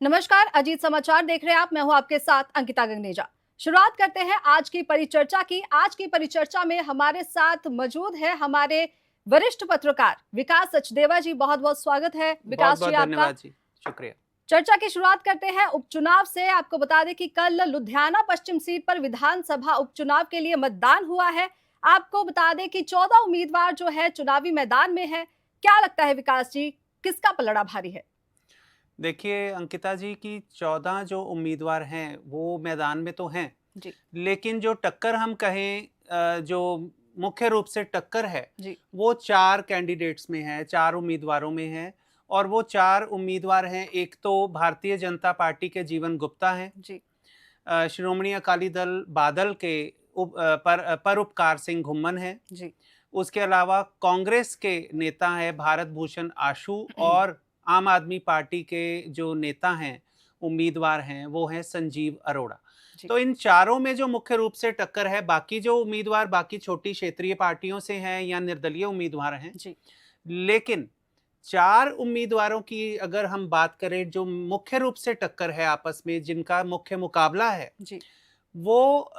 नमस्कार, अजीत समाचार देख रहे हैं आप। मैं हूं आपके साथ अंकिता गंगनेजा। शुरुआत करते हैं आज की परिचर्चा की। आज की परिचर्चा में हमारे साथ मौजूद है हमारे वरिष्ठ पत्रकार विकास सचदेवा जी। बहुत बहुत स्वागत है बहुत विकास जी बहुत आपका। धन्यवाद जी। शुक्रिया। चर्चा की शुरुआत करते हैं उपचुनाव से। आपको बता दें कि कल लुधियाना पश्चिम सीट पर विधानसभा उपचुनाव के लिए मतदान हुआ है। आपको बता दें कि 14 उम्मीदवार जो है चुनावी मैदान में है। क्या लगता है विकास जी, किसका पलड़ा भारी है? देखिए अंकिता जी की 14 जो उम्मीदवार हैं वो मैदान में तो हैं, जी लेकिन जो टक्कर हम कहें जो मुख्य रूप से टक्कर है जी वो 4 कैंडिडेट्स में है, 4 उम्मीदवारों में है। और वो 4 उम्मीदवार हैं, एक तो भारतीय जनता पार्टी के जीवन गुप्ता हैं, जी श्रोमणी अकाली दल बादल के परोपकार सिंह घुम्मन हैं। जी उसके अलावा कांग्रेस के नेता हैं भारत भूषण आशू, और आम आदमी पार्टी के जो नेता हैं, उम्मीदवार हैं, वो हैं संजीव अरोड़ा। जी तो इन चारों में जो मुख्य रूप से टक्कर है, बाकी जो उम्मीदवार बाकी छोटी क्षेत्रीय पार्टियों से हैं या निर्दलीय उम्मीदवार हैं। जी लेकिन 4 उम्मीदवारों की अगर हम बात करें जो मुख्य रूप से टक्कर है आपस में, जिनका मुख्य मुकाबला है, जी वो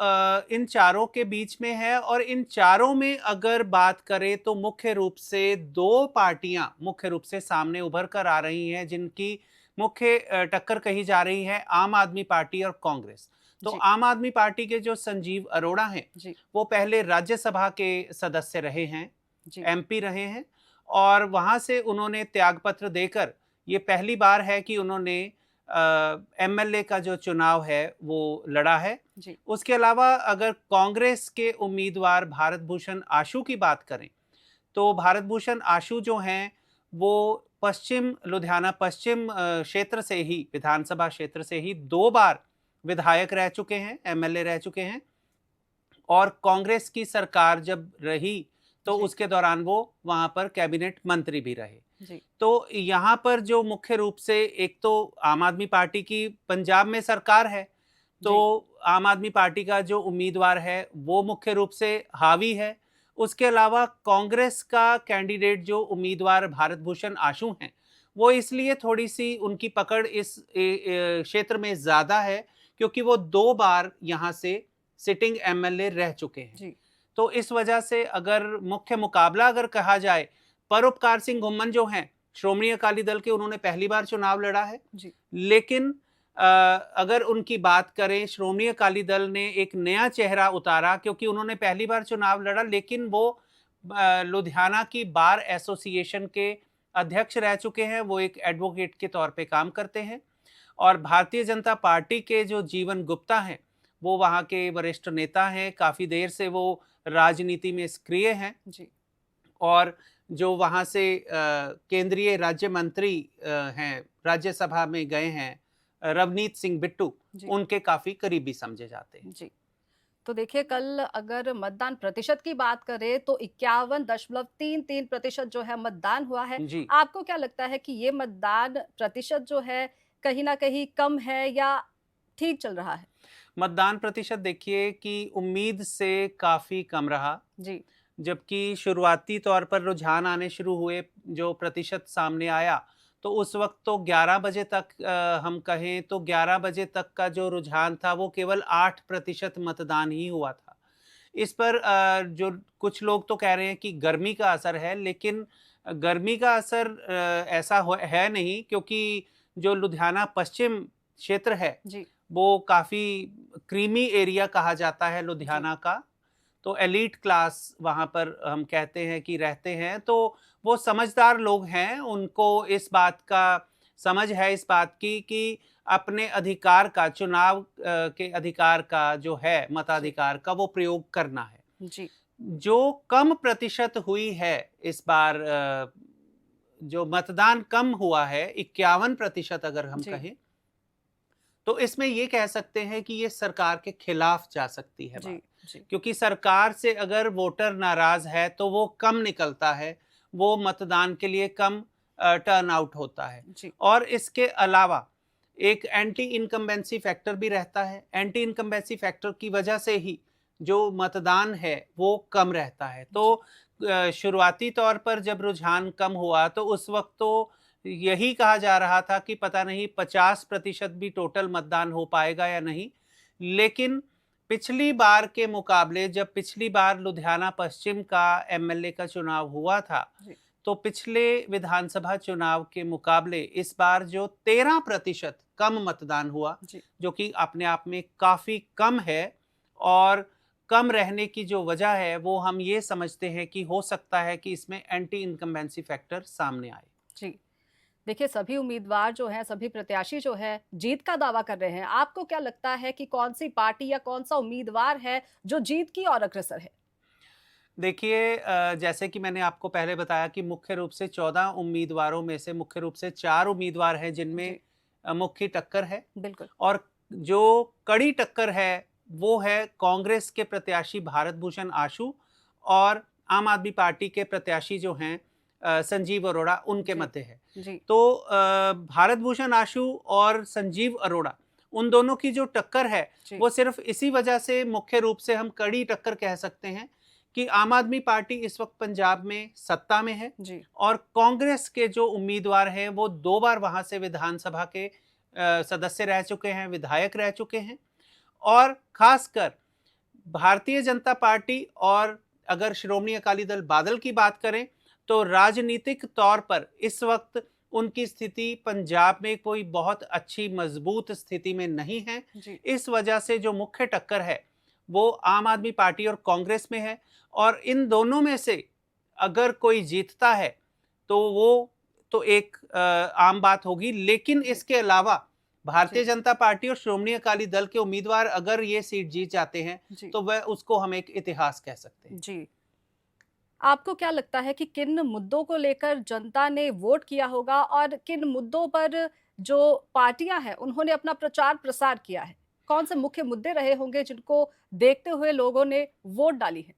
इन चारों के बीच में है। और इन चारों में अगर बात करें तो मुख्य रूप से 2 पार्टियां मुख्य रूप से सामने उभर कर आ रही हैं, जिनकी मुख्य टक्कर कही जा रही है आम आदमी पार्टी और कांग्रेस। तो जी आम आदमी पार्टी के जो संजीव अरोड़ा हैं, जी वो पहले राज्यसभा के सदस्य रहे हैं, जी एमपी रहे हैं, और वहां से उन्होंने त्यागपत्र देकर, ये पहली बार है कि उन्होंने एमएलए का जो चुनाव है वो लड़ा है। जी उसके अलावा अगर कांग्रेस के उम्मीदवार भारत भूषण आशू की बात करें, तो भारत भूषण आशू जो हैं वो पश्चिम लुधियाना पश्चिम क्षेत्र से ही, विधानसभा क्षेत्र से ही 2 बार विधायक रह चुके हैं, एमएलए रह चुके हैं। और कांग्रेस की सरकार जब रही तो जी उसके दौरान वो वहां पर कैबिनेट मंत्री भी रहे। जी तो यहाँ पर जो मुख्य रूप से, एक तो आम आदमी पार्टी की पंजाब में सरकार है, तो जी आम आदमी पार्टी का जो उम्मीदवार है वो मुख्य रूप से हावी है। उसके अलावा कांग्रेस का कैंडिडेट जो उम्मीदवार भारत भूषण आशू हैं, वो इसलिए थोड़ी सी उनकी पकड़ इस क्षेत्र में ज्यादा है क्योंकि वो 2 बार यहाँ से सिटिंग एमएलए रह चुके हैं। जी तो इस वजह से अगर मुख्य मुकाबला अगर कहा जाए, परोपकार सिंह घुम्मन जो हैं श्रोमणी अकाली दल के, उन्होंने पहली बार चुनाव लड़ा है। जी लेकिन अगर उनकी बात करें, श्रोमणी अकाली दल ने एक नया चेहरा उतारा क्योंकि उन्होंने पहली बार चुनाव लड़ा, लेकिन वो लुधियाना की बार एसोसिएशन के अध्यक्ष रह चुके हैं, वो एक एडवोकेट के तौर पे काम करते हैं। और भारतीय जनता पार्टी के जो जीवन गुप्ता हैं, वो वहाँ के वरिष्ठ नेता हैं, काफ़ी देर से वो राजनीति में सक्रिय हैं। जी और जो वहाँ से केंद्रीय राज्य मंत्री हैं, राज्यसभा में गए हैं, रवनीत सिंह बिट्टू, जी उनके काफ़ी करीबी समझे जाते हैं। जी तो देखिए, कल अगर मतदान प्रतिशत की बात करें तो 51.33% जो है मतदान हुआ है। जी। आपको क्या लगता है कि ये मतदान प्रतिशत जो है कहीं ना कहीं कम है या ठीक चल रहा है? मतदान प्रतिशत देखिए कि उम्मीद से काफ़ी कम रहा, जी जबकि शुरुआती तौर पर रुझान आने शुरू हुए, जो प्रतिशत सामने आया, तो उस वक़्त तो 11 बजे तक हम कहें तो 11 बजे तक का जो रुझान था वो केवल 8% मतदान ही हुआ था। इस पर जो कुछ लोग तो कह रहे हैं कि गर्मी का असर है, लेकिन गर्मी का असर ऐसा है नहीं, क्योंकि जो लुधियाना पश्चिम क्षेत्र है, जी वो काफ़ी क्रीमी एरिया कहा जाता है जी लुधियाना का। तो एलीट क्लास वहाँ पर हम कहते हैं कि रहते हैं, तो वो समझदार लोग हैं, उनको इस बात का समझ है, इस बात की कि अपने अधिकार का, चुनाव के अधिकार का जो है, जी मताधिकार का, वो प्रयोग करना है। जी जो कम प्रतिशत हुई है इस बार, जो मतदान कम हुआ है 51% अगर हम जी कहें, तो इसमें ये कह सकते हैं कि ये सरकार के खिलाफ जा सकती है जी बात। जी क्योंकि सरकार से अगर वोटर नाराज है तो वो कम निकलता है, वो मतदान के लिए कम टर्न आउट होता है। जी और इसके अलावा एक एंटी इनकम्बेंसी फैक्टर भी रहता है। एंटी इनकम्बेंसी फैक्टर की वजह से ही जो मतदान है वो कम रहता है। तो जी शुरुआती तौर पर जब रुझान कम हुआ तो उस वक्त तो यही कहा जा रहा था कि पता नहीं 50% भी टोटल मतदान हो पाएगा या नहीं। लेकिन पिछली बार के मुकाबले, जब पिछली बार लुधियाना पश्चिम का एमएलए का चुनाव हुआ था, जी। तो पिछले विधानसभा चुनाव के मुकाबले इस बार जो 13% कम मतदान हुआ, जी। जो कि अपने आप में काफ़ी कम है। और कम रहने की जो वजह है वो हम ये समझते हैं कि हो सकता है कि इसमें एंटी इनकम्बेंसी फैक्टर सामने आए। जी। देखिए, सभी उम्मीदवार जो हैं, सभी प्रत्याशी जो हैं, जीत का दावा कर रहे हैं। आपको क्या लगता है कि कौन-सी पार्टी या कौन-सा उम्मीदवार है जो जीत की ओर अग्रसर है? देखिए, जैसे कि मैंने आपको पहले बताया कि मुख्य रूप से 14 उम्मीदवारों में से मुख्य रूप से 4 उम्मीदवार हैं जिनमें जी, मुख्य टक्कर है। बिल्कुल। और जो कड़ी टक्कर है वो है कांग्रेस के प्रत्याशी भारत भूषण आशु और आम आदमी पार्टी के प्रत्याशी जो हैं संजीव अरोड़ा, उनके जी, मध्य है। जी, तो भारत भूषण आशु और संजीव अरोड़ा, उन दोनों की जो टक्कर है जी, वो सिर्फ इसी वजह से मुख्य रूप से हम कड़ी टक्कर कह सकते हैं कि आम आदमी पार्टी इस वक्त पंजाब में सत्ता में है जी, और कांग्रेस के जो उम्मीदवार हैं वो 2 बार वहां से विधानसभा के सदस्य रह चुके हैं, विधायक रह चुके हैं। और खासकर भारतीय जनता पार्टी और अगर श्रोमणी अकाली दल बादल की बात करें तो राजनीतिक तौर पर इस वक्त उनकी स्थिति पंजाब में कोई बहुत अच्छी मजबूत स्थिति में नहीं है। जी, इस वजह से जो मुख्य टक्कर है वो आम आदमी पार्टी और कांग्रेस में है। और इन दोनों में से अगर कोई जीतता है तो वो तो एक आम बात होगी। लेकिन जी, इसके अलावा भारतीय जी, जनता पार्टी और श्रोमणी अकाली दल के उम्मीदवार अगर ये सीट जीत जाते हैं जी, तो वह उसको हम एक इतिहास कह सकते हैं। जी। आपको क्या लगता है कि किन मुद्दों को लेकर जनता ने वोट किया होगा और किन मुद्दों पर जो पार्टियां हैं, उन्होंने अपना प्रचार-प्रसार किया है? कौन से मुख्य मुद्दे रहे होंगे जिनको देखते हुए लोगों ने वोट डाली है?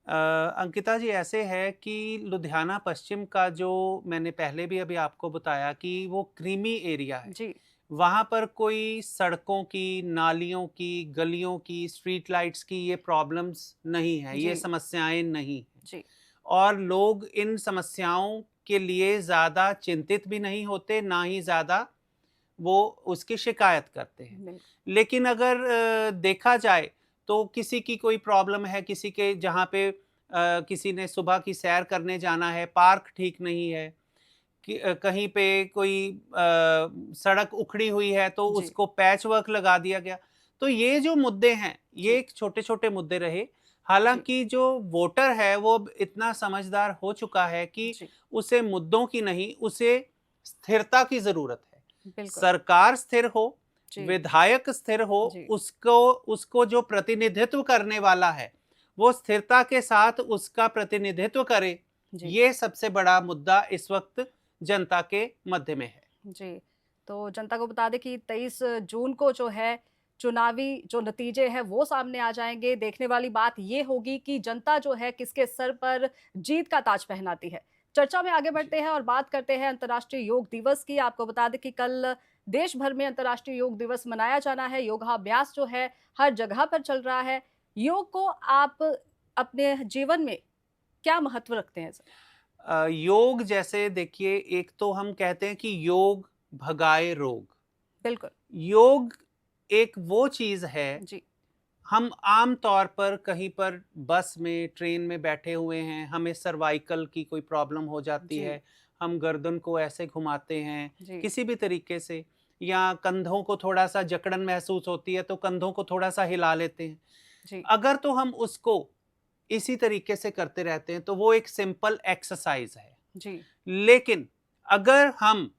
अंकिता जी, ऐसे है कि लुधियाना पश्चिम का जो मैंने पहले भी अभी आपको बताया कि वो क्रीमी एरिया है। जी, वहाँ पर कोई सड़कों की, नालियों की, गलियों की, स्ट्रीट लाइट्स की ये प्रॉब्लम्स नहीं है, ये जी, समस्याएं नहीं हैं। जी, और लोग इन समस्याओं के लिए ज़्यादा चिंतित भी नहीं होते, ना ही ज़्यादा वो उसकी शिकायत करते हैं। बिल्कुल। लेकिन अगर देखा जाए तो किसी की कोई प्रॉब्लम है, किसी के जहाँ पे किसी ने सुबह की सैर करने जाना है, पार्क ठीक नहीं है, कि कहीं पे कोई सड़क उखड़ी हुई है तो जी, उसको पैच वर्क लगा दिया गया। तो ये जो मुद्दे हैं, ये जी, एक छोटे-छोटे मुद्दे रहे। जी, हालाँकि जो वोटर है वो अब इतना समझदार हो चुका है कि जी, उसे मुद्दों की नहीं, उसे स्थिरता की ज़रूरत है। बिल्कुल। सरकार स्थिर हो, जी, विधायक स्थिर हो, जी, उसको उसको जो प्रतिनिधित्व करने वाला है, वो स्थिरता के साथ उसका प्रतिनिधित्व करे। जी, ये सबसे बड़ा मुद्दा इस वक्त जनता के मध्य में है। जी। तो जनता को बता दें कि 23 जून को जो है, चुनावी जो नतीजे हैं, वो सामने आ जाएँगे। देखने वाली बात ये होगी कि जनता जो है, किसके सर पर जीत का ताज पहनाती है। चर्चा में आगे जी। बढ़ते हैं और बात करते हैं अंतर्राष्ट्रीय योग दिवस की। आपको बता दें कि कल देश भर में अंतर्राष्ट्रीय योग दिवस मनाया जाना है। योगाभ्यास जो है, हर जगह पर चल रहा है। योग को आप अपने जीवन में क्या महत्व रखते हैं सर? योग जैसे देखिए, एक तो हम कहते हैं कि योग भगाए रोग। बिल्कुल। योग एक वो चीज़ है, जी, हम आम तौर पर कहीं पर बस में, ट्रेन में बैठे हुए हैं, हमें सर्वाइकल की कोई प्रॉब्लम हो जाती जी, है, हम गर्दन को ऐसे घुमाते हैं, जी, किसी भी तरीके से, या कंधों को थोड़ा-सा जकड़न महसूस होती है, तो कंधों को थोड़ा-सा हिला लेते हैं। जी, अगर तो हम उसको इसी तरीके से करते रहते हैं, तो वो एक सिंपल एक्सरसाइज़ है। जी, लेकिन अगर हम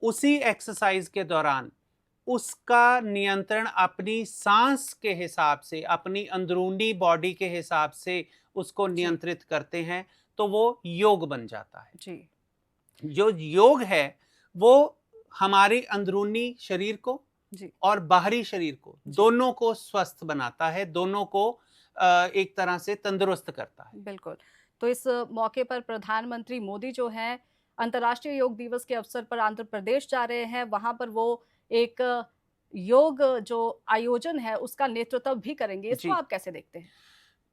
उसी एक्सरसाइज़ के दौरान उसका नियंत्रण अपनी सांस के हिसाब से, अपनी अंदरूनी बॉडी के हिसाब से उसको जी, नियंत्रित करते हैं, तो वो योग बन जाता है। जी, जो योग है, वो हमारे अंदरूनी शरीर को जी, और बाहरी शरीर को, जी। दोनों को स्वस्थ बनाता है, दोनों को एक तरह से तंदुरुस्त करता है। बिल्कुल। तो इस मौके पर प्रधानमंत्री मोदी जो हैं, अंतर्राष्ट्रीय योग दिवस के अवसर पर आंध्र प्रदेश जा रहे हैं। वहाँ पर वो एक योग जो आयोजन है, उसका नेतृत्व भी करेंगे। इसको जी। आप कैसे देखते हैं?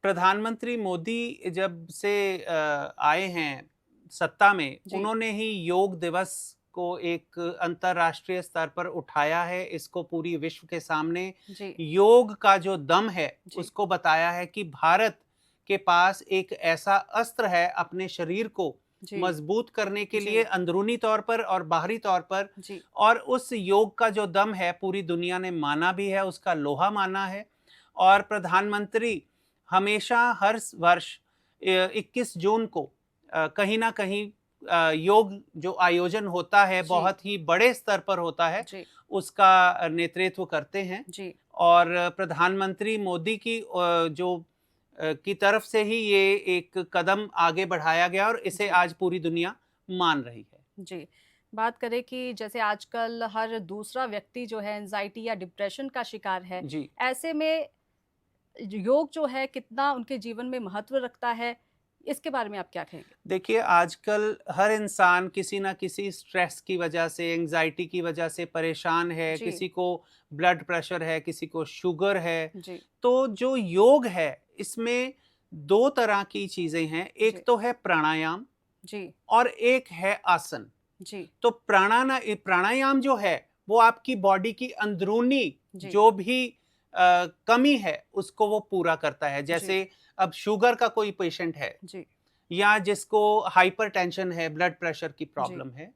प्रधानमंत्री मोदी जब से आए हैं सत्ता में जी। उन्होंने ही योग दिवस को एक अंतर्राष्ट्रीय स्तर पर उठाया है, इसको पूरी विश्व के सामने जी। योग का जो दम है जी। उसको बताया है कि भारत के पास एक ऐसा अस्त्र है अपने शरीर को जी। मजबूत करने के जी। लिए अंदरूनी तौर पर और बाहरी तौर पर, जी। और उस योग का जो दम है पूरी दुनिया ने माना भी है, उसका लोहा माना है। और प्रधानमंत्री हमेशा हर वर्ष 21 जून को कहीं ना कहीं योग जो आयोजन होता है जी। बहुत ही बड़े स्तर पर होता है, जी। उसका नेतृत्व करते हैं। जी। और प्रधानमंत्री मोदी की की तरफ से ही ये एक कदम आगे बढ़ाया गया और इसे जी। आज पूरी दुनिया मान रही है। जी। बात करें कि जैसे आजकल हर दूसरा व्यक्ति जो है एंजाइटी या डिप्रेशन का शिकार है, जी। ऐसे में योग जो है कितना उनके जीवन में महत्व रखता है, इसके बारे में आप क्या कहेंगे? देखिए, आजकल हर इंसान किसी ना किसी स्ट्रेस की वजह से, एंग्जायटी की वजह से परेशान है, जी। किसी को ब्लड प्रेशर है, किसी को शुगर है। जी। तो जो योग है, इसमें 2 तरह की चीज़ें हैं, जी। एक तो है प्राणायाम जी। और एक है आसन। जी। तो प्राणायाम जो है, वो आपकी बॉडी की अंदरूनी जी। जो भी कमी है, उसको वो पूरा करता है। जी। जैसे अब शुगर का कोई पेशेंट है जी। या जिसको हाइपरटेंशन है, ब्लड प्रेशर की जी। प्रॉब्लम है,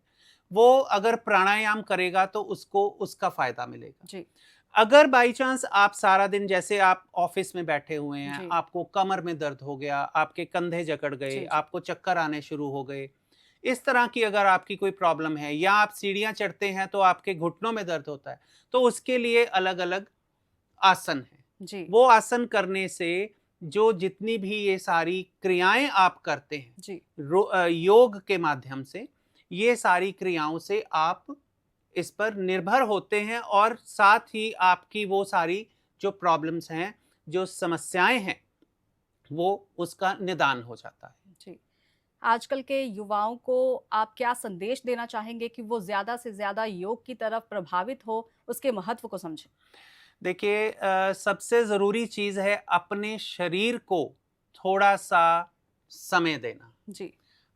वो अगर प्राणायाम करेगा तो उसको उसका फ़ायदा मिलेगा। जी। अगर बाई चांस आप सारा दिन, जैसे आप ऑफ़िस में बैठे हुए हैं, जी। आपको कमर में दर्द हो गया, आपके कंधे जकड़ गए, जी। जी। आपको चक्कर आने शुरू हो गए, इस तरह की अगर आपकी कोई प्रॉब्लम है, या आप सीढ़ियाँ चढ़ते हैं तो आपके घुटनों में दर्द होता है, तो उसके लिए अलग-अलग आसन हैं। जी। वो आसन करने से जो जितनी भी ये सारी क्रियाएँ आप करते हैं, जी। योग के माध्यम से, ये सारी क्रियाओं से आप इस पर निर्भर होते हैं और साथ ही आपकी वो सारी जो प्रॉब्लम्स हैं, जो समस्याएँ हैं, वो उसका निदान हो जाता है। जी। आजकल के युवाओं को आप क्या संदेश देना चाहेंगे कि वो ज़्यादा से ज़्यादा योग की तरफ प्रभावित हो, उसके महत्व को समझें? देखिए, सबसे ज़रूरी चीज़ है अपने शरीर को थोड़ा-सा समय देना। जी।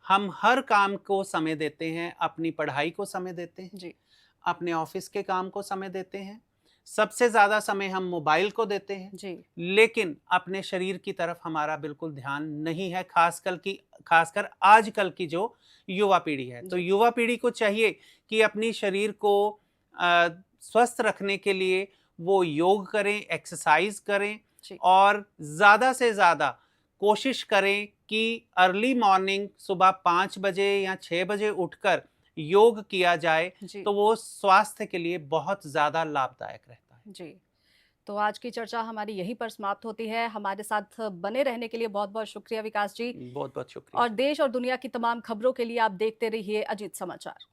हम हर काम को समय देते हैं, अपनी पढ़ाई को समय देते हैं, जी। अपने अपने ऑफ़िस के काम को समय देते हैं, सबसे ज़्यादा समय हम मोबाइल को देते हैं, जी। लेकिन अपने शरीर की तरफ हमारा बिल्कुल ध्यान नहीं है, ख़ासकर आजकल की जो युवा पीढ़ी है। तो जी। युवा पीढ़ी को चाहिए कि अपनी शरीर को स्वस्थ रखने के लिए वो योग करें, एक्सरसाइज़ करें जी। और ज़्यादा से ज़्यादा कोशिश करें कि अर्ली मॉर्निंग सुबह 5 बजे या 6 बजे उठकर योग किया जाए, जी। तो वो स्वास्थ्य के लिए बहुत ज़्यादा लाभदायक रहता है। जी। तो आज की चर्चा हमारी यहीं पर समाप्त होती है। हमारे साथ बने रहने के लिए बहुत-बहुत शुक्रिया विकास जी। बहुत-बहुत और शुक्रिया। देश और दुनिया की तमाम खबरों के लिए आप देखते रहिए अजीत समाचार।